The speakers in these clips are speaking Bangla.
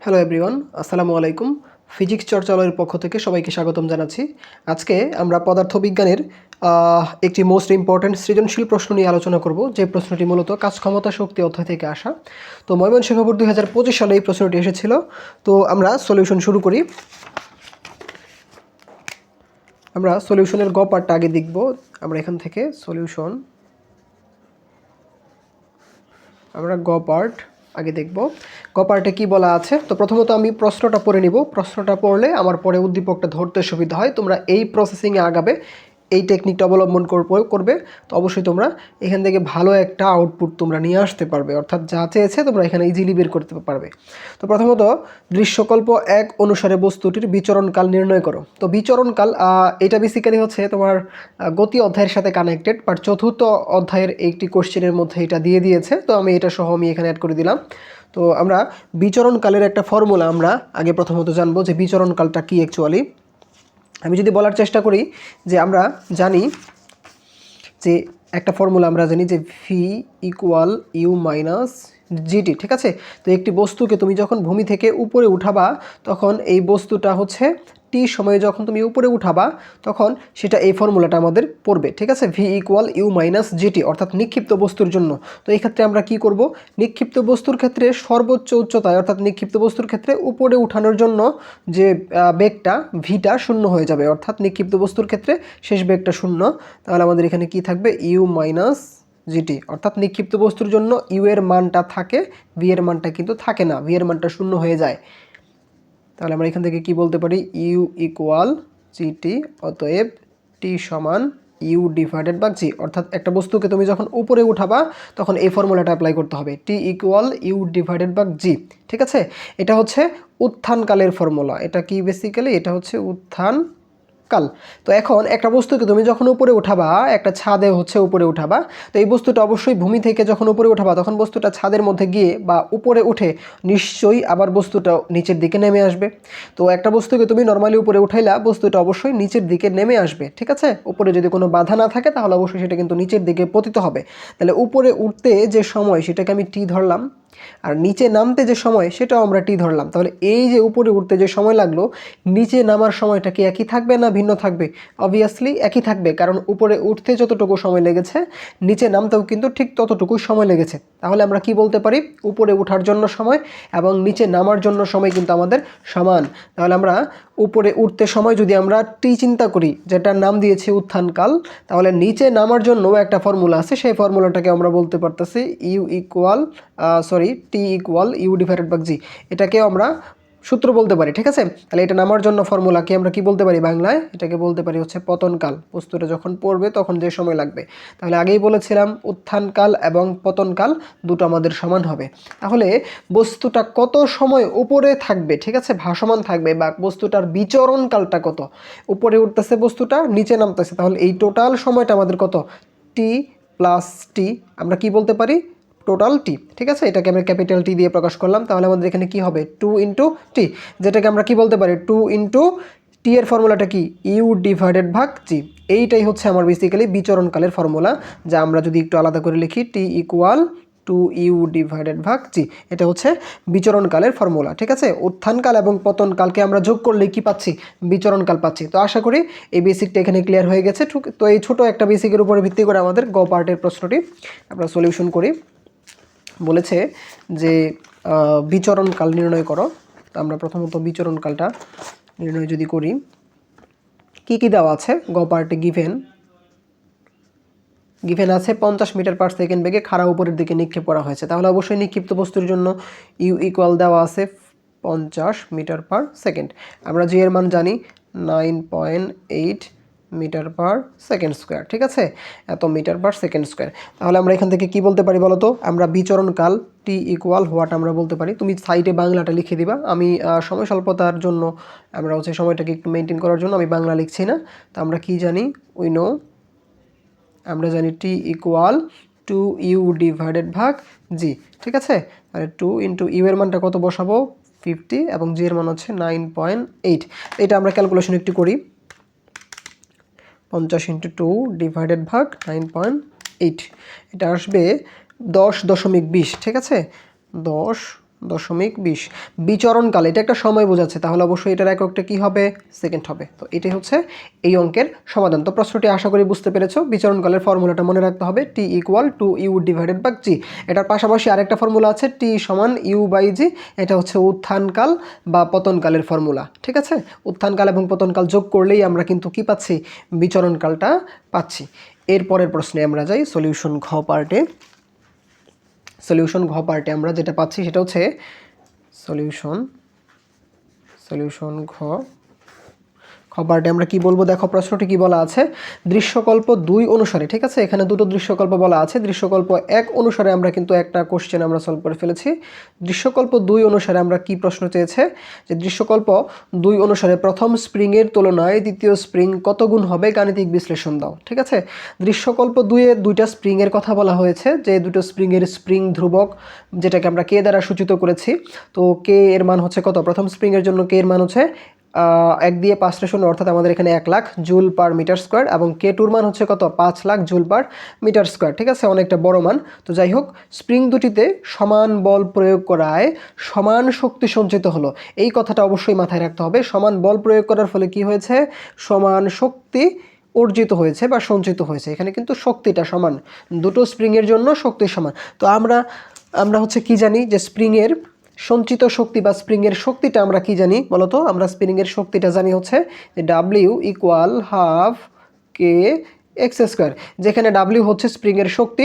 হ্যালো এভরিওয়ান, আসসালামু আলাইকুম। ফিজিক্স চর্চালয়ের পক্ষ থেকে সবাইকে স্বাগতম জানাচ্ছি। আজকে আমরা পদার্থবিজ্ঞানের একটি মোস্ট ইম্পর্ট্যান্ট সৃজনশীল প্রশ্ন নিয়ে আলোচনা করব, যে প্রশ্নটি মূলত কাজ ক্ষমতা শক্তি অধ্যায় থেকে আসা। তো ময়মনসিংহ বোর্ড 2025 সালে এই প্রশ্নটি এসেছিল। তো আমরা সলিউশন শুরু করি। আমরা সলিউশনের গ পার্টটা আগে দেখব। আমরা এখান থেকে সলিউশন আমরা গ পার্ট আগে দেখব। গ পার্টে কী বলা আছে, তো প্রথমত আমি প্রশ্নটা পড়ে নিব। প্রশ্নটা পড়লে আমার পরে উদ্দীপকটা ধরতে সুবিধা হয়। তোমরা এই প্রসেসিংয়ে আগাবে, এই টেকনিকটা অবলম্বন করবে, তো অবশ্যই তোমরা এখান থেকে ভালো একটা আউটপুট তোমরা নিয়ে আসতে পারবে, অর্থাৎ যা চেয়েছে তোমরা এখানে ইজিলি বের করতে পারবে। তো প্রথমত দৃশ্যকল্প 1 অনুসারে বস্তুটির বিচরণকাল নির্ণয় করো। তো বিচরণকাল এটা বেসিক্যালি হচ্ছে তোমার গতি অধ্যায়ের সাথে কানেক্টেড, বাট চতুর্থ অধ্যায়ের একটি কোশ্চেনের মধ্যে এটা দিয়ে দিয়েছে। তো আমি এটা সহ আমি এখানে অ্যাড করে দিলাম। তো আমরা বিচরণকালের একটা ফর্মুলা আমরা আগে প্রথমত জানবো যে বিচরণকালটা কি অ্যাকচুয়ালি। আমি যদি বলার চেষ্টা করি যে আমরা জানি যে একটা ফর্মুলা আমরা জানি যে v equal u minus g t, ঠিক আছে। তো একটি বস্তুকে তুমি যখন ভূমি থেকে উপরে উঠাবা, তখন এই বস্তুটা হচ্ছে টি সময়ে যখন তুমি উপরে উঠাবা, তখন সেটা এই ফর্মুলাটা আমাদের পড়বে, ঠিক আছে। V equal u minus g t, অর্থাৎ নিক্ষিপ্ত বস্তুর জন্য। তো এই ক্ষেত্রে আমরা কি করব, নিক্ষিপ্ত বস্তুর ক্ষেত্রে সর্বোচ্চ উচ্চতায়, অর্থাৎ নিক্ষিপ্ত বস্তুর ক্ষেত্রে উপরে উঠানোর জন্য যে বেগটা ভিটা শূন্য হয়ে যাবে, অর্থাৎ নিক্ষিপ্ত বস্তুর ক্ষেত্রে শেষ বেগটা শূন্য। তাহলে আমাদের এখানে কি থাকবে, ইউ মাইনাস জিটি, অর্থাৎ নিক্ষিপ্ত বস্তুর জন্য ইউ এর মানটা থাকে, ভি এর মানটা কিন্তু থাকে না, ভি এর মানটা শূন্য হয়ে যায়। তাহলে আমরা এখান থেকে কি বলতে পারি, ইউ ইকুয়াল জিটি, অতএব টি সমান ইউ ডিভাইডেড বাই জি। অর্থাৎ একটা বস্তুকে তুমি যখন উপরে উঠাবা তখন এই ফর্মুলাটা অ্যাপ্লাই করতে হবে, টি ইকুয়াল ইউ ডিভাইডেড বাই জি, ঠিক আছে। এটা হচ্ছে উত্থানকালের ফর্মুলা। এটা কি বেসিক্যালি, এটা হচ্ছে উত্থান কাল। তো এখন একটা বস্তুকে তুমি যখন উপরে উঠাবা, একটা ছাদে হচ্ছে উপরে উঠাবা, তো এই বস্তুটা অবশ্যই ভূমি থেকে যখন উপরে উঠাবা তখন বস্তুটা ছাদের মধ্যে গিয়ে বা উপরে উঠে নিশ্চয়ই আবার বস্তুটা নিচের দিকে নেমে আসবে। তো একটা বস্তুকে তুমি নর্মালি উপরে উঠাইলা, বস্তুটা অবশ্যই নিচের দিকে নেমে আসবে, ঠিক আছে। উপরে যদি কোনো বাধা না থাকে তাহলে অবশ্যই সেটা কিন্তু নিচের দিকে পতিত হবে। তাহলে উপরে উঠতে যে সময় সেটাকে আমি টি ধরলাম, আর নিচে নামতে যে সময় সেটাও আমরা টি ধরলাম। তাহলে এই যে উপরে উঠতে যে সময় লাগলো, নিচে নামার সময়টা কি একই থাকবে না ভিন্ন থাকবে? অবভিয়াসলি একই থাকবে, কারণ উপরে উঠতে যতটুকু সময় লেগেছে নিচে নামতেও কিন্তু ঠিক ততটুকুই সময় লেগেছে। তাহলে আমরা কি বলতে পারি, উপরে ওঠার জন্য সময় এবং নিচে নামার জন্য সময় কিন্তু আমাদের সমান। তাহলে আমরা উপরে উঠতে সময় যদি আমরা টি চিন্তা করি, যেটার নাম দিয়েছি উত্থানকাল, তাহলে নিচে নামার জন্য একটা ফর্মুলা আছে, সেই ফর্মুলাটাকে আমরা বলতে পারতেছি u equal t equal u divided by g. এটাকেও আমরা সূত্র বলতে পারি, ঠিক আছে। তাহলে এটা নামার জন্য ফর্মুলাকে আমরা কি বলতে পারি বাংলায়, এটাকে বলতে পারি হচ্ছে পতনকাল। বস্তুটা যখন পড়বে তখন যে সময় লাগবে। তাহলে আগেই বলেছিলাম উত্থানকাল এবং পতনকাল দুটো আমাদের সমান হবে। তাহলে বস্তুটা কত সময় উপরে থাকবে, ঠিক আছে, ভাসমান থাকবে, বা বস্তুটার বিচরণকালটা কত, উপরে উঠতেছে বস্তুটা নিচে নামতেছে, তাহলে এই টোটাল সময়টা আমাদের কত, টি প্লাস টি, আমরা কি বলতে পারি, টোটাল টি, ঠিক আছে। এটাকে আমরা ক্যাপিটাল টি দিয়ে প্রকাশ করলাম। তাহলে আমাদের এখানে কি হবে, 2 ইন্টু টি, যেটাকে আমরা কি বলতে পারি, 2 ইন্টু টি এর ফর্মুলাটা কি, ইউ ডিভাইডেড ভাগ জি। এইটাই হচ্ছে আমার বেসিক্যালি বিচরণকালের ফর্মুলা, যা আমরা যদি একটু আলাদা করে লিখি, টি ইকুয়াল 2 ইউ ডিভাইডেড ভাগ জি। এটা হচ্ছে বিচরণকালের ফর্মুলা, ঠিক আছে। উত্থানকাল এবং পতনকালকে আমরা যোগ করলে কি পাচ্ছি, বিচরণকাল পাচ্ছি। তো আশা করি এই বেসিকটা এখানে ক্লিয়ার হয়ে গেছে। তো এই ছোটো একটা বেসিকের উপরে ভিত্তি করে আমাদের গ পার্টের প্রশ্নটি আমরা সলিউশন করি। বলেছে যে বিচরণকাল নির্ণয় করো। তো আমরা প্রথমত বিচরণকালটা নির্ণয় যদি করি, কি কি দেওয়া আছে, গ পার্টে গিভেন আছে 50 মিটার পার সেকেন্ড বেগে খাড়া উপরের দিকে নিক্ষেপ করা হয়েছে। তাহলে অবশ্যই নিক্ষিপ্ত বস্তুর জন্য ইউ ইকুয়াল দেওয়া আছে 50 মিটার পার সেকেন্ড। আমরা জি এর মান জানি 9.8 মিটার পার সেকেন্ড স্কোয়ার, ঠিক আছে, এত মিটার পার সেকেন্ড স্কোয়ার। তাহলে আমরা এখান থেকে কি বলতে পারি বলো তো, আমরা বিচরণকাল টি ইকুয়াল হোয়াট আমরা বলতে পারি। তুমি সাইডে বাংলাটা লিখে দিবা, আমি সময় স্বল্পতার জন্য আমরা হচ্ছে সময়টাকে একটু মেনটেন করার জন্য আমি বাংলা লিখছি না। তো আমরা কি জানি, আমরা জানি টি ইকুয়াল 2 ইউ ডিভাইডেড ভাগ জি, ঠিক আছে। তাহলে 2 ইন্টু ইউ এর মানটা কত বসাবো, 50, এবং জি এর মান হচ্ছে 9.8। এটা আমরা ক্যালকুলেশন একটু করি, 50 ইন্টু 2 ডিভাইডেড ভাগ 9.8, এটা আসবে 10.20, ঠিক আছে, 10 0.20 বিচরণকাল, এটা একটা সময় বোঝাচ্ছে, তাহলে অবশ্যই এটার এককটা কি হবে? সেকেন্ড হবে। তো এটাই হচ্ছে এই অঙ্কের সমাধান। তো প্রশ্নটি আশা করি বুঝতে পেরেছো। বিচরণকালের ফর্মুলাটা মনে রাখতে হবে, T = U / G। এটার পাশাপাশি আরেকটা ফর্মুলা আছে, T = U/G। এটা হচ্ছে উত্থানকাল বা পতনকালের ফর্মুলা, ঠিক আছে? উত্থানকাল এবং পতনকাল যোগ করলেই আমরা কিন্তু কি পাচ্ছি? বিচরণকালটা পাচ্ছি। এরপরের প্রশ্নে আমরা যাই, সলিউশন ঘ পার্টে। সলিউশন ঘ পার্টে আমরা যেটা পাচ্ছি সেটা হচ্ছে সলিউশন ঘ পার্টে আমরা কি বলবো? দেখো প্রশ্নটি কি বলা আছে, দৃশ্যকল্প 2 অনুসারে, ঠিক আছে? এখানে দুটো দৃশ্যকল্প বলা আছে। দৃশ্যকল্প 1 অনুসারে আমরা কিন্তু একটা কোশ্চেন আমরা সলভ করে ফেলেছি। দৃশ্যকল্প 2 অনুসারে আমরা কি প্রশ্ন চেয়েছে, যে দৃশ্যকল্প 2 অনুসারে প্রথম স্প্রিংয়ের তুলনায় দ্বিতীয় স্প্রিং কত গুণ হবে, গাণিতিক বিশ্লেষণ দাও, ঠিক আছে? দৃশ্যকল্প 2-এ দুইটা স্প্রিংয়ের কথা বলা হয়েছে, যে দুটো স্প্রিংয়ের স্প্রিং ধ্রুবক, যেটাকে আমরা কে দ্বারা সূচিত করেছি। তো কে এর মান হচ্ছে কত? প্রথম স্প্রিংয়ের জন্য কে এর মান হচ্ছে 1 দিয়ে 5টা শূন্য, অর্থাৎ আমাদের এখানে 1 lakh joule per metre square, এবং কে টুর মান হচ্ছে কত? 5 lakh joule per metre square, ঠিক আছে? অনেকটা বড় মান। তো যাই হোক, স্প্রিং দুটিতে সমান বল প্রয়োগ করায় সমান শক্তি সঞ্চিত হলো, এই কথাটা অবশ্যই মাথায় রাখতে হবে। সমান বল প্রয়োগ করার ফলে কি হয়েছে? সমান শক্তি অর্জিত হয়েছে বা সঞ্চিত হয়েছে। এখানে কিন্তু শক্তিটা সমান, দুটো স্প্রিংয়ের জন্য শক্তি সমান। তো আমরা হচ্ছে কি জানি, যে স্প্রিংয়ের সঞ্চিত শক্তি বা স্প্রিংয়ের শক্তিটা আমরা কি জানি বলতো? আমরা স্প্রিংয়ের শক্তিটা জানি হচ্ছে যে W = ½ kx², যেখানে W হচ্ছে স্প্রিংয়ের শক্তি,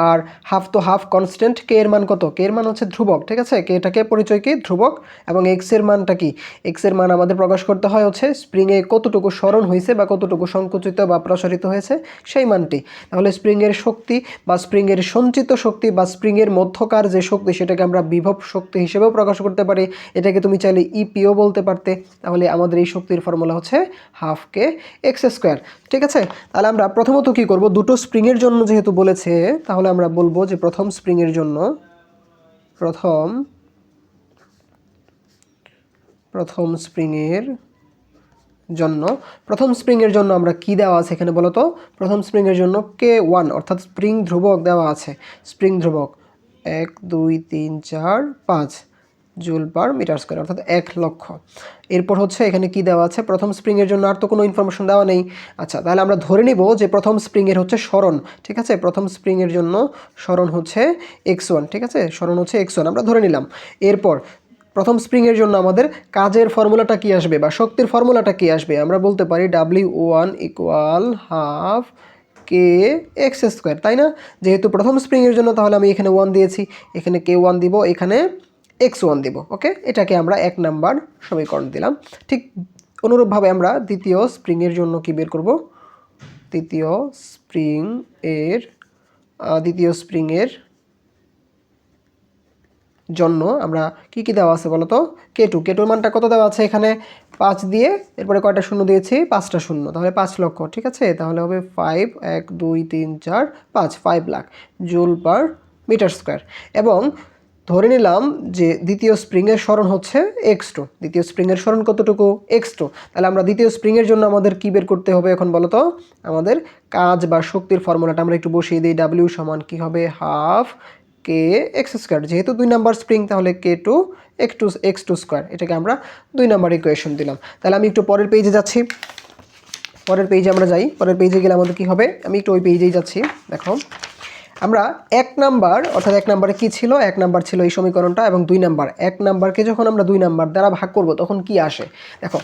আর হাফ তো হাফ কনস্ট্যান্ট, কে এর মান কত? কে এর মান হচ্ছে ধ্রুবক, ঠিক আছে? কে এটাকে পরিচয় কি? ধ্রুবক। এবং এক্স এর মানটা কি? এক্স এর মান আমাদের প্রকাশ করতে হয় হচ্ছে স্প্রিংয়ে কতটুকু সরণ হয়েছে বা কতটুকু সংকুচিত বা প্রসারিত হয়েছে সেই মানটি। তাহলে স্প্রিংয়ের শক্তি বা স্প্রিংয়ের সঞ্চিত শক্তি বা স্প্রিংয়ের মধ্যকার যে শক্তি, সেটাকে আমরা বিভব শক্তি হিসেবেও প্রকাশ করতে পারি। এটাকে তুমি চাইলে ইপিও বলতে পারতে। তাহলে আমাদের এই শক্তির ফর্মুলা হচ্ছে ½ kx², ঠিক আছে? তাহলে আমরা প্রথমত কি করব, দুটো স্প্রিংয়ের জন্য যেহেতু বলেছে, তাহলে আমরা বলবো যে প্রথম স্প্রিংয়ের জন্য প্রথম স্প্রিংয়ের জন্য আমরা কি দেওয়া আছে এখানে বলো তো? প্রথম স্প্রিংয়ের জন্য K1, অর্থাৎ স্প্রিং ধ্রুবক দেওয়া আছে। স্প্রিং ধ্রুবক 1 2 3 4 5 জুল পার মিটার স্কোয়ার, অর্থাৎ 1 লক্ষ। এরপর হচ্ছে এখানে কি দেওয়া আছে? প্রথম স্প্রিংয়ের জন্য আর তো কোনো ইনফরমেশন দেওয়া নেই। আচ্ছা, তাহলে আমরা ধরে নিব যে প্রথম স্প্রিংয়ের হচ্ছে সরণ, ঠিক আছে? প্রথম স্প্রিংয়ের জন্য সরণ হচ্ছে x1, ঠিক আছে? সরণ হচ্ছে x1 আমরা ধরে নিলাম। এরপর প্রথম স্প্রিংয়ের জন্য আমাদের কাজের ফর্মুলাটা কি আসবে বা শক্তির ফর্মুলাটা কি আসবে? আমরা বলতে পারি W1 = ½ kx², তাই না? যেহেতু প্রথম স্প্রিংয়ের জন্য, তাহলে আমি এখানে 1 দিয়েছি, এখানে K1 দিব, এখানে x1 দিব। ওকে, এটাকে আমরা 1 নাম্বার সমীকরণ দিলাম। ঠিক অনুরূপভাবে আমরা দ্বিতীয় স্প্রিংয়ের জন্য কি বের করব? দ্বিতীয় স্প্রিংয়ের জন্য আমরা কি দেওয়া আছে বলো তো? K2 মানটা কত দেওয়া আছে? এখানে 5 দিয়ে এরপরে কয়টা শূন্য দিয়েছি? 5টা শূন্য, তাহলে 5 লক্ষ, ঠিক আছে? তাহলে হবে 5 1 2 3 4 5 lakh joule per metre square. এবং ধরে নিলাম যে দ্বিতীয় স্প্রিংয়ের সরণ হচ্ছে x2। দ্বিতীয় স্প্রিংয়ের সরণ কতটুকু? x2। তাহলে আমরা দ্বিতীয় স্প্রিংয়ের জন্য আমাদের কি বের করতে হবে এখন বলো তো? আমাদের কাজ বা শক্তির ফর্মুলাটা আমরা একটু বসিয়ে দিই। W সমান কি হবে? ½ kx²। যেহেতু 2 নাম্বার স্প্রিং, তাহলে K2 x2²। এটাকে আমরা 2 নাম্বার ইকুয়েশন দিলাম। তাহলে আমি একটু পরের পেজে যাচ্ছি। পরের পেজে আমরা যাই। পরের পেজে গেলে আমাদের কি হবে? আমি একটু ওই পেজেই যাচ্ছি। দেখো, আমরা 1 নাম্বার, অর্থাৎ 1 নাম্বারে কি ছিল? 1 নাম্বার ছিল এই সমীকরণটা, এবং 2 নাম্বার। 1 নাম্বারকে যখন আমরা 2 নাম্বার দ্বারা ভাগ করব, তখন কি আসে? দেখো,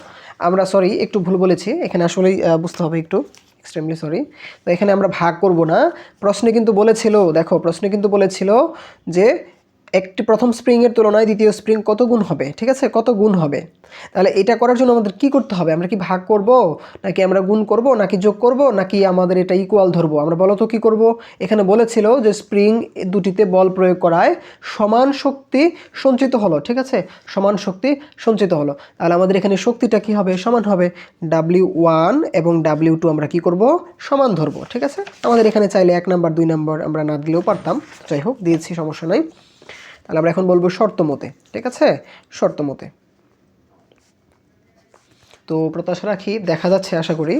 আমরা একটু ভুল বলেছি এখানে, আসলেই বুঝতে হবে একটু, এক্সট্রিমলি সরি। তো এখানে আমরা ভাগ করব না। প্রশ্নে কিন্তু বলেছিল যে একটি প্রথম স্প্রিংয়ের তুলনায় দ্বিতীয় স্প্রিং কত গুণ হবে, ঠিক আছে? কত গুণ হবে। তাহলে এটা করার জন্য আমাদের কি করতে হবে? আমরা কি ভাগ করব, নাকি আমরা গুণ করব, নাকি যোগ করব, নাকি আমাদের এটা ইকুয়াল ধরবো? আমরা বলো তো কি করব? এখানে বলেছিল যে স্প্রিং দুটিতে বল প্রয়োগ করায় সমান শক্তি সঞ্চিত হলো, ঠিক আছে? সমান শক্তি সঞ্চিত হলো। তাহলে আমাদের এখানে শক্তিটা কি হবে? সমান হবে। W1 এবং W2 আমরা কি করব? সমান ধরবো, ঠিক আছে? আমাদের এখানে চাইলে 1 নাম্বার 2 নাম্বার আমরা না দিলেও পারতাম, যাই হোক দিয়েছি, সমস্যা নাই। তাহলে আমরা এখন বলবো শর্ত মতে, ঠিক আছে? শর্ত মতে তো প্রত্যাশা রাখি দেখা যাচ্ছে আশা করি।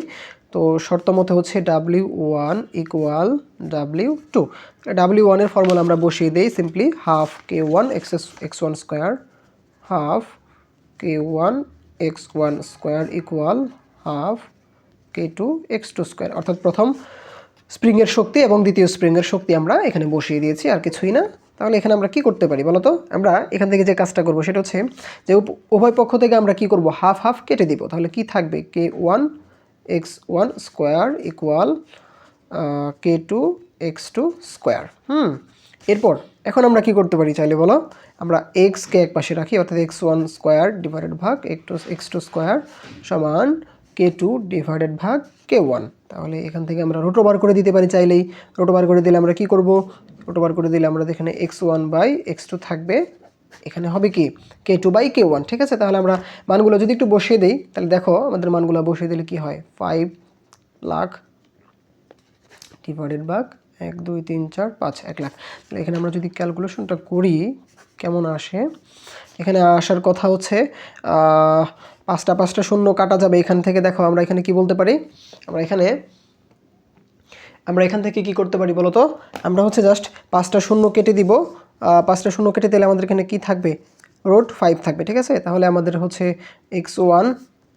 তো শর্ত মতে হচ্ছে W1 ইকুয়াল W2। W1 এর ফর্মুলা আমরা বসিয়ে দিই simply half K1 x1 square half K1 x1 square equal half K2 x2 square, অর্থাৎ প্রথম স্প্রিংয়ের শক্তি এবং দ্বিতীয় স্প্রিংয়ের শক্তি আমরা এখানে বসিয়ে দিয়েছি, আর কিছুই না। তাহলে এখানে আমরা কি করতে পারি বলো তো? আমরা এখান থেকে যে কাজটা করব সেটা হচ্ছে যে উভয় পক্ষ থেকে আমরা কি করব, হাফ হাফ কেটে দিব। তাহলে কি থাকবে, K1 x1 square equal K2 x2 square. এরপর এখন আমরা কি করতে পারি চাইলে বলো, আমরা এক্সকে এক পাশে রাখি, অর্থাৎ x1 স্কোয়ার ডিভাইডেড ভাগ x2 স্কোয়ার সমান K2 ডিভাইডেড ভাগ K1। তাহলে এখান থেকে আমরা রুট ওভার করে দিতে পারি চাইলেই। রুট ওভার করে দিলে আমরা কি করব, রুট ওভার করে দিলে আমরা এখানে x1 বাই x2 থাকবে, এখানে হবে কি K2 বাই K1। ঠিক আছে, তাহলে আমরা মানগুলো যদি একটু বসিয়ে দিই, তাহলে দেখো আমাদের মানগুলো বসিয়ে দিলে কি হয়, 5 লাখ ডিভাইডেড ভাগ 1 2 3 4 5 1 লাখ। তাহলে এখানে আমরা যদি ক্যালকুলেশনটা করি কেমন আসে, এখানে আসার কথা হচ্ছে পাঁচটা শূন্য কাটা যাবে এখান থেকে। দেখো আমরা এখানে কি বলতে পারি, আমরা এখান থেকে কি করতে পারি বলো তো, আমরা হচ্ছে জাস্ট 5টা শূন্য কেটে দিব। 5টা শূন্য কেটে দিলে আমাদের এখানে কি থাকবে, রুট 5 থাকবে। ঠিক আছে, তাহলে আমাদের হচ্ছে x1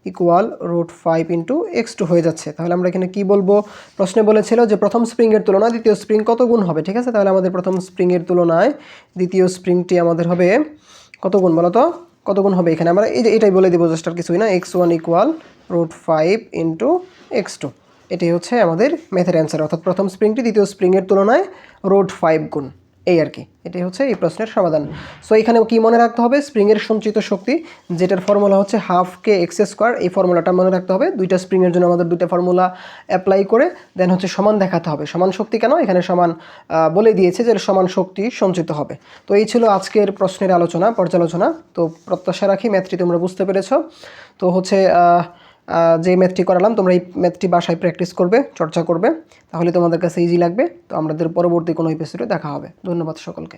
equal root 5 into x2 হয়ে যাচ্ছে। তাহলে আমরা এখানে কি বলবো, প্রশ্নে বলেছিল যে প্রথম স্প্রিংয়ের তুলনায় দ্বিতীয় স্প্রিং কত গুণ হবে। ঠিক আছে, তাহলে আমাদের প্রথম স্প্রিংয়ের তুলনায় দ্বিতীয় স্প্রিংটি আমাদের হবে কত গুণ বলো তো, কত গুণ হবে এখানে আমরা এই যে এটাই বলে দেবো, জাস্ট আর কিছুই না, x1 equal root 5 into x2। এটাই হচ্ছে আমাদের ম্যাথের অ্যান্সার, অর্থাৎ প্রথম স্প্রিংটি দ্বিতীয় স্প্রিংয়ের তুলনায় রুট 5 গুণ, এই আর কি। এটাই হচ্ছে এই প্রশ্নের সমাধান। সো এখানে কি মনে রাখতে হবে, স্প্রিংয়ের সঞ্চিত শক্তি যেটার ফর্মুলা হচ্ছে হাফ কে এক্স স্কোয়ার, এই ফর্মুলাটা মনে রাখতে হবে। দুইটা স্প্রিংয়ের জন্য আমাদের দুইটা ফর্মুলা অ্যাপ্লাই করে দেন হচ্ছে সমান দেখাতে হবে। সমান শক্তি কেন, এখানে সমান বলে দিয়েছে যে সমান শক্তি সঞ্চিত হবে। তো এই ছিল আজকের প্রশ্নের পর্যালোচনা। তো প্রত্যাশা রাখি ম্যাথটি তোমরা বুঝতে পেরেছ। তো হচ্ছে যে ম্যাথটি করালাম তোমরা এই ম্যাথটি বাসায় প্র্যাকটিস করবে, চর্চা করবে, তাহলে তোমাদের কাছে ইজি লাগবে। তো আমাদের পরবর্তী কোনো এপিসোডে দেখা হবে। ধন্যবাদ সকলকে।